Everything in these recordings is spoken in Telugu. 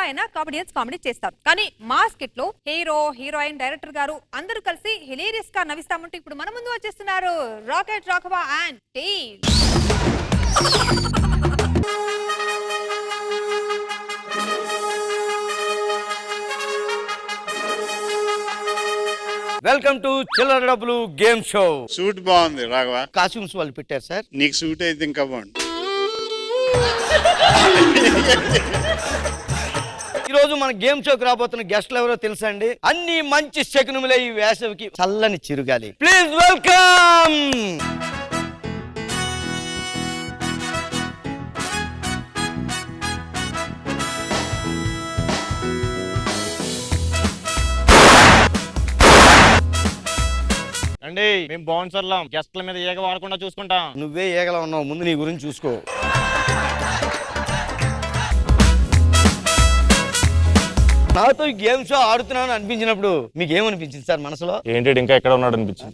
అయినా కామెడీ చేస్తారు. కానీ మా స్కిట్ లో హీరో, హీరోయిన్, డైరెక్టర్ గారు అందరూ కలిసి హిలేరియస్ గా నవ్విస్తామంటే ఇప్పుడు మన ముందు వచ్చేస్తున్నారు rocket Raghava and team. Welcome to చిల్లర డబ్బులు గేమ్ షో. సూట్ బాగుంది రాఘవ. కాస్ట్యూమ్స్ వాళ్ళు పెట్టారు సార్. నీకు సూట్ అయితే ఇంకా బాగుంది. ఈ రోజు మన గేమ్ షోకి రాబోతున్న గెస్ట్లు ఎవరో తెలుసా అండి? అన్ని మంచి శకునములే ఈ వేసవికి చల్లని చిరుగాలి. Please welcome. అండి మేము బౌన్సర్లం, గెస్ట్ల మీద ఏగ వాడకుండా చూసుకుంటాం. నువ్వే ఏగలా ఉన్నావు, ముందు నీ గురించి చూసుకో. నాతో ఈ గేమ్ షో ఆడుతున్నాను అనిపించినప్పుడు మీకు ఏమనిపించింది సార్ మనసులో? ఏంటి ఇంకా ఎక్కడ ఉన్నాడు అనిపించింది.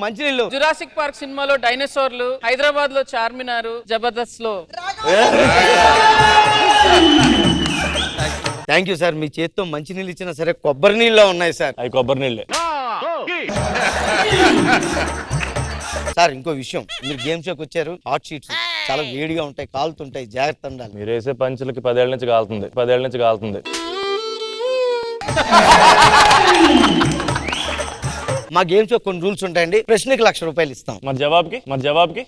మంచినీళ్ళు. జురాసిక్ పార్క్ సినిమాలో డైనోసార్లు, హైదరాబాద్ లో చార్మినార్, జబర్దస్త్ లో. Thank you sir. మీ చేతితో మంచి నీళ్ళు ఇచ్చినా సరే కొబ్బరి నీళ్ళ ఉన్నాయి సార్. అవి కొబ్బరి నీళ్ళే సార్. ఇంకో విషయం, మీరు గేమ్ షోకి వచ్చారు, హాట్ షీట్స్ చాలా వేడిగా ఉంటాయి, కాలుతుంటాయి, జాగ్రత్త ఉండాలి. మీరు వేసే పంచులకి 10 ఏళ్ల నుంచి కాలుతుంది. మా గేమ్ షో కొన్ని రూల్స్ ఉంటాయండి. ప్రశ్నకి ₹1,00,000 ఇస్తాం. మరి జవాబుకి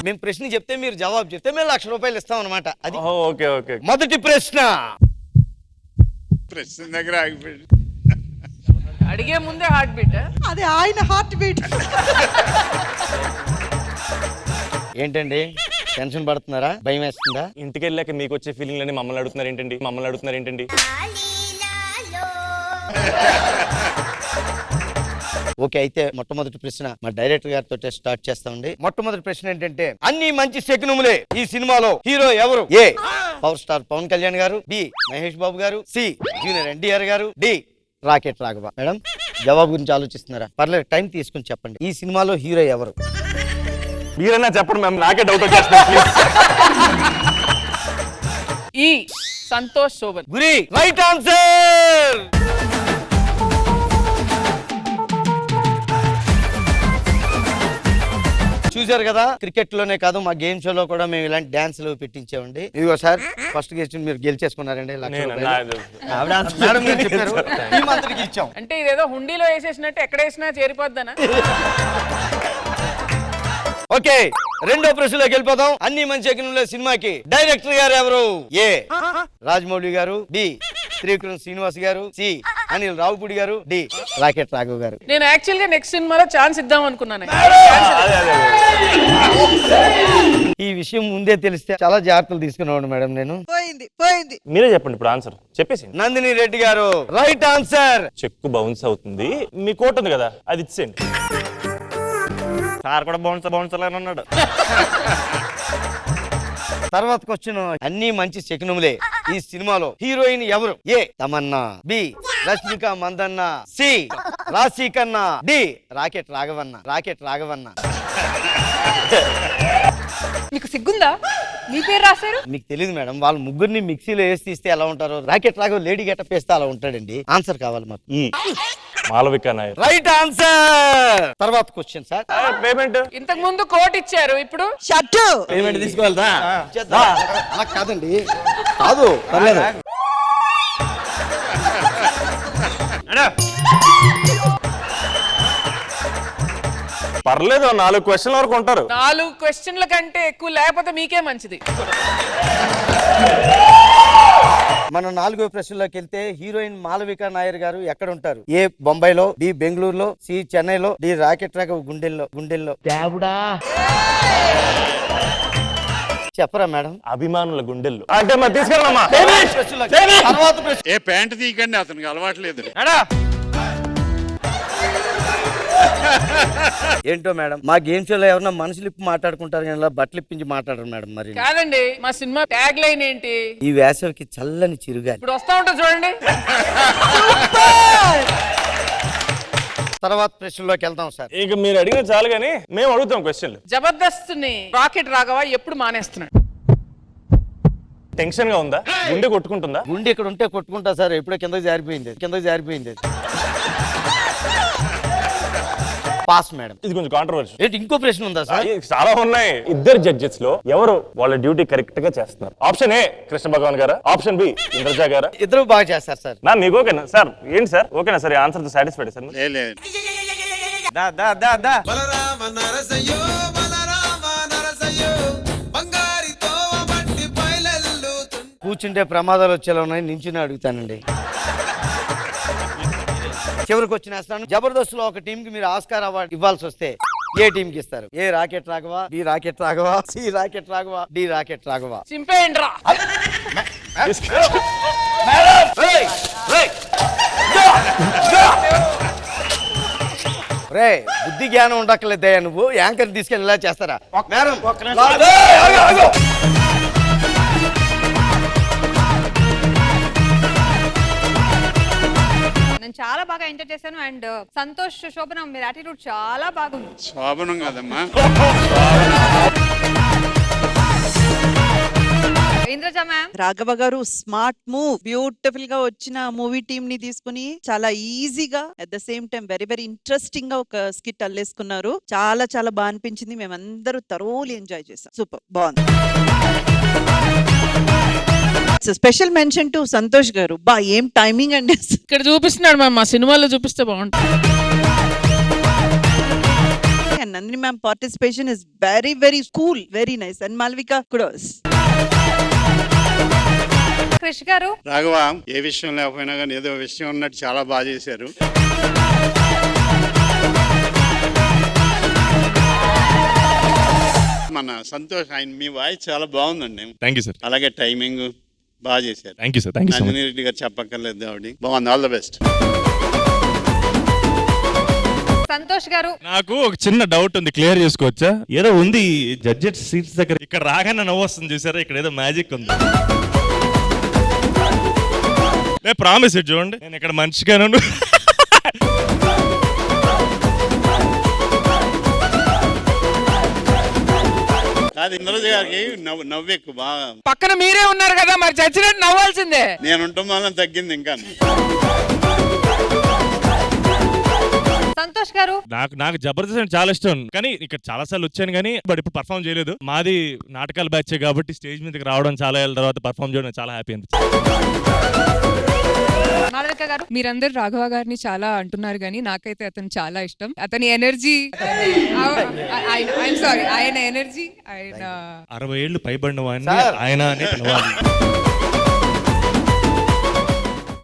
మేము ప్రశ్న చెప్తే మీరు జవాబు చెప్తే మేము ₹1,00,000 ఇస్తాం అనమాట. అది ఓకే. మొదటి ప్రశ్న. ప్రశ్న దగ్గర ఆగిపోయింది. అడిగే ముందే హార్ట్ బీట్. అది ఆయన హార్ట్ బీట్. ఏంటండి టెన్షన్ పడుతున్నారా? భయం వేస్తుందా? ఇంటికి వెళ్ళాక మీకు వచ్చే ఫీలింగ్ అని మమ్మల్ని అడుగుతున్నారు ఏంటండి? ఓకే, అయితే మొట్టమొదటి ప్రశ్న మా డైరెక్టర్ గారితో స్టార్ట్ చేస్తామండి. మొట్టమొదటి ప్రశ్న ఏంటంటే, అన్ని మంచి శకునములే ఈ సినిమాలో హీరో ఎవరు? ఏ పవర్ స్టార్ పవన్ కళ్యాణ్ గారు, బి మహేష్ బాబు గారు, సి జూనియర్ ఎన్టీఆర్ గారు, డి రాకెట్ రాఘవ. మేడం జవాబు గురించి ఆలోచిస్తున్నారా? పర్లేదు, టైం తీసుకుని చెప్పండి. ఈ సినిమాలో హీరో ఎవరు? మీరన్నా చెప్పండి మ్యామ్, నాకే డౌట్ వచ్చేస్తుంది. ఈ సంతోష్ శోభన్. గురి రైట్ ఆన్సర్. చూసారు కదా, క్రికెట్ లోనే కాదు మా గేమ్ షోలో కూడా మేము ఇలాంటి డాన్సులు పెట్టించామండి. ఇదిగో సార్, ఫస్ట్ గెస్ట్ మీరు గెలిచేసుకున్నారండి మేడం మీరు చెప్పారు. టీమ్ అంతటికి ఇచ్చాం. అంటే ఇదేదో హుండీలో వేసేసినట్టు ఎక్కడ వేసినా చేరిపోద్దనా? ఓకే, రెండో ప్రశ్నలోకి వెళ్ళిపోదాం. అన్ని మంచి శకునములే సినిమాకి డైరెక్టర్ గారు ఎవరు? ఏ రాజమౌళి గారు, బి త్రివిక్రమ్ శ్రీనివాస్ గారు, సి అనిల్ రావుపూడి గారు, డి రాకెట్ రాఘవ్ గారు. నేను యాక్చువల్ గా నెక్స్ట్ సినిమాలో ఛాన్స్ ఇద్దాం అనుకున్నాను. ఈ విషయం ముందే తెలిస్తే చాలా జాగ్రత్తలు తీసుకున్నాను మేడం. నేను పోయింది. మీరే చెప్పండి ఇప్పుడు ఆన్సర్ చెప్పేసి. నందిని రెడ్డి గారు రైట్ ఆన్సర్. చెక్కు బౌన్స్ అవుతుంది, మీ కోట్ ఉంది కదా అది ఇచ్చేయండి. సార్ కూడా బౌన్సర్ లాగా ఉన్నాడు. తర్వాత క్వశ్చన్, అన్ని మంచి శకునములే ఈ సినిమాలో హీరోయిన్ ఎవరు? ఏ తమన్నా, బి రష్మిక మందన్న, సి రాశి కన్నా, డి రాకెట్ రాఘవన్న. మీకు సిగ్గుందా? మీ పేరు రాశారు. మీకు తెలియదు మేడం, వాళ్ళ ముగ్గురిని మిక్సీలో వేసి తీస్తే ఎలా ఉంటారో రాకెట్ రాఘవ్ లేడీ గెటప్ వేస్తే అలా ఉంటాడండి. ఆన్సర్ కావాలి మాకు. Malavika Nair right answer. తర్వాత క్వశ్చన్ సార్. పేమెంట్ ఇంతకు ముందు కోట్ ఇచ్చారు, ఇప్పుడు షర్టు. పేమెంట్ తీసుకోవాలదా? అలా కాదండి, కాదు పర్లేదు. పర్లేదు, 4 క్వశ్చన్ల వరకు ఉంటారు. 4 క్వశ్చన్ల కంటే ఎక్కువ లేకపోతే మీకే మంచిది. మనం 4వ ప్రశ్నలోకి వెళ్తే, హీరోయిన్ మాలవిక నాయర్ గారు ఎక్కడ ఉంటారు? ఏ బొంబాయిలో, బి బెంగళూరులో, సి చెన్నైలో, డి రాకెట్ రాఘవ్ గుండెల్లో. దేవుడా చెప్పరా మేడం? అభిమానుల గుండెల్లో అంటే మరి తీసుకెళ్ళమ్మా. ఏ ప్యాంట్ తీయకండి, అతనికి అలవాట్లేదు. ఏంటో మేడం, మా గేమ్ షోలో ఎవరన్నా మనసులు ఇప్పి మాట్లాడుకుంటారు కానీ ఇలా బట్టలు ఇప్పించి మాట్లాడరు మేడం. మరి కాదండి, మా సినిమా ట్యాగ్ లైన్ ఏంటి? ఈ వేసవికి చల్లని చిరుగాలి. ఇప్పుడు వస్తా ఉంటా చూడండి. తర్వాత ప్రశ్నలోకి వెళ్దాం సార్. ఇక మీరు అడిగిన చాలు గానీ మేము అడుగుతాం క్వశ్చన్లు. జబర్దస్త్ ని రాకెట్ రాఘవ ఎప్పుడు మానేస్తున్నాడు? టెన్షన్ గా ఉందా? గుండె కొట్టుకుంటుందా? గుండె ఇక్కడ ఉంటే కొట్టుకుంటా సార్, ఎప్పుడో కిందకి జారిపోయింది. Pass madam. ఇది కొంచెం కాంట్రవర్సీ. ఏంటి ఇంకో ప్రశ్న ఉందా సార్? చాలా ఉన్నాయి. ఇద్దరు జడ్జెస్ లో ఎవరు వాళ్ళ డ్యూటీ కరెక్ట్ గా చేస్తున్నారు? ఆప్షన్ ఏ కృష్ణ భగవాన్ గారా, ఆప్షన్ బి ఇంద్రజా గారా? ఇద్దరు బాగా చేస్తారు సార్. నా మీకు ఓకేనా సార్? ఏంటి సార్ ఓకేనా సార్? ఆన్సర్ తో సాటిస్ఫైడ్ సార్? లేదు బలరామ నరసయ్యో బలరామ నరసయ్యో బంగారితో మట్టి బయలెల్లు కూర్చుంటే ప్రమాదాలు వచ్చేలా ఉన్నాయి, నించుని అడుగుతానండి. చివరికి వచ్చినేస్తాను. జబర్దస్త్ లో ఒక టీం కి మీరు ఆస్కార్ అవార్డు ఇవ్వాల్సి వస్తే ఏ టీం కి ఇస్తారు? A rocket Raghava, B rocket Raghava, C rocket Raghava, D rocket Raghava. చింపేయండి రా. రే బుద్ధి జ్ఞానం ఉండక్కలేదయ్యా, నువ్వు యాంకర్ తీసుకెళ్ళి ఇలా చేస్తారా మేడం? నేను చాలా బాగా ఎంజాయ్ చేశాను అండ్ సంతోష్ శోభన మీరు యాటిట్యూడ్ చాలా బాగుంది. శోభనం కదమ్మా. ఇంద్రజ మ్యామ్. రాఘవ గారు స్మార్ట్ మూవ్, బ్యూటిఫుల్ గా వచ్చిన మూవీ టీమ్ ని తీసుకుని చాలా ఈజీగా at the same time very very interesting గా ఒక స్కిట్ అల్లేసుకున్నారు. చాలా చాలా బాగా అనిపించింది. మేమందరూ థరోలీ ఎంజాయ్ చేసాం. సూపర్, బాగుంది. స్పెషల్ మెన్షన్ టు సంతోష్ గారు. బా ఏం టైమింగ్ అండి. ఇక్కడ చూపిస్తున్నాడు మ్యామ్, మా సినిమాలో చూపిస్తే బాగుంటుంది. And Nandini ma'am participation is very very cool, very nice. And Malvika, kudos. Krish గారు. రాఘవ ఏ విషయం లేకపోయినా కానీ ఏదో విషయం ఉన్నట్టు చాలా బాగా చేశారు. మన సంతోష్ ఆయన మీ వాయిస్ చాలా బాగుందండి. Thank you sir. అలాగే టైమింగ్ బాగా చేశారు. Thank you sir. Thank you so much. Nandini Reddy గారు చెప్పక్కర్లేదు ఆవిడ బాగుంది. All the best. సంతోష్ గారు. నాకు ఒక చిన్న డౌట్ ఉంది, క్లియర్ చేసుకోవచ్చా? ఏదో ఉంది జడ్జెస్ సీట్స్ దగ్గర, ఇక్కడ రాగానే నవ్వు వస్తుంది చూసారా, ఇక్కడ ఏదో మ్యాజిక్ ఉంది. నేను ప్రామిస్ చూడండి, నేను ఇక్కడ మంచిగాను. కాదు ఇంద్రజ గారికి నవ్వు ఎక్కువ బాగా. పక్కన మీరే ఉన్నారు కదా, మరి చచ్చినట్టు నవ్వాల్సిందే. నేను ఉండటం వల్ల తగ్గింది ఇంకా. సంతోష్ గారు. నాకు జబర్దస్త్ అంటే చాలా ఇష్టం, కానీ ఇక్కడ చాలా సార్లు వచ్చాను కానీ బట్ ఇప్పుడు పర్ఫామ్ చేయలేదు. మాది నాటకాల బ్యాచ్ కాబట్టి స్టేజ్ మీదకి రావడం, చాలా ఏళ్ళ తర్వాత పర్ఫామ్ చేయడం చాలా హ్యాపీ అనిపించింది. మాళవిక గారు. మీరందరు రాఘవ గారిని చాలా అంటున్నారు కానీ నాకైతే అతను చాలా ఇష్టం. అతని ఎనర్జీ, ఆయన ఎనర్జీ, ఆయన 60 ఏళ్ళు పైబడిన వాడిని ఆయన అని పిలవాలి.